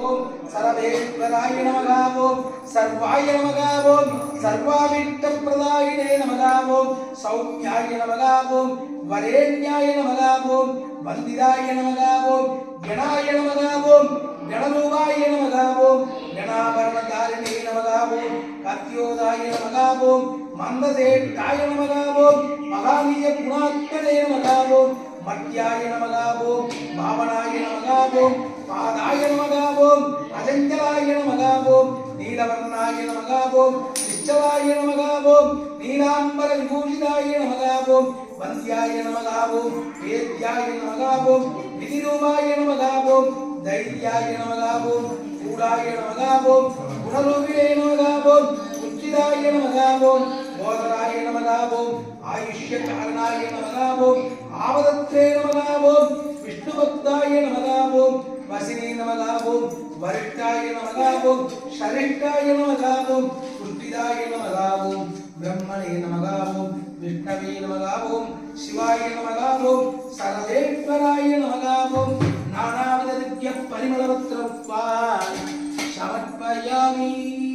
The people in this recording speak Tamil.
ஓம் சரவேஸ்வராய நமக ஓம் சர்வாய நமக ஓம் சர்வாவிட்ட பிரதாயினே நமக ஓம் சௌமியாய நமக ஓம் வரேண்யாய நமக ஓம் வந்திதாய நமக ஓம் கணாய நமக ஓம் கணரூபாய நமக ஓம் கணாபரணதாரிணே நமக ஓம் கத்யோதாய நமக ஓம் மந்தசேட்டாய நமக ஓம் மகாநீய குணாத்மனே நமக ஓம் மத்யாய நமக ஓம் பாவனாய நமக ஓம் பாதாய நமக ஓம் அஜஞ்சலாய நமக ஓம் நீலவர்ணாய நமக ஓம் நிச்சலாய நமக ஓம் நீலாம்பர விபூஷிதாய நமக ஓம் வந்தியாய நமக ஓம் வேத்யாய நமக ஓம் விதிரூபாய நமக ஓம் தைர்யாய நமக ஓம் கூடாய நமக ஓம் குணரூபிணே நமக ஓம் உச்சிதாய நமக ஓம் போதராய நமக ஓம் ஆயுஷ்ய காரணாய நமக ஓம் ஆவதத்ரே நமக ஓம் விஷ்ணுபக்தாய நமக ஓம் வசினே நமக ஓம் வரிஷ்டாய நமக ஓம் ஷரிஷ்டாய நமக ஓம் புஷ்டிதாய நமக ஓம் ब्रह्मणे नमः ओम विष्णवे नमः ओम शिवाय नमः ओम सर्वेश्वराय नमः ओम नानाविध दिव्य परिमलवस्त्रत्वा समर्पयामि।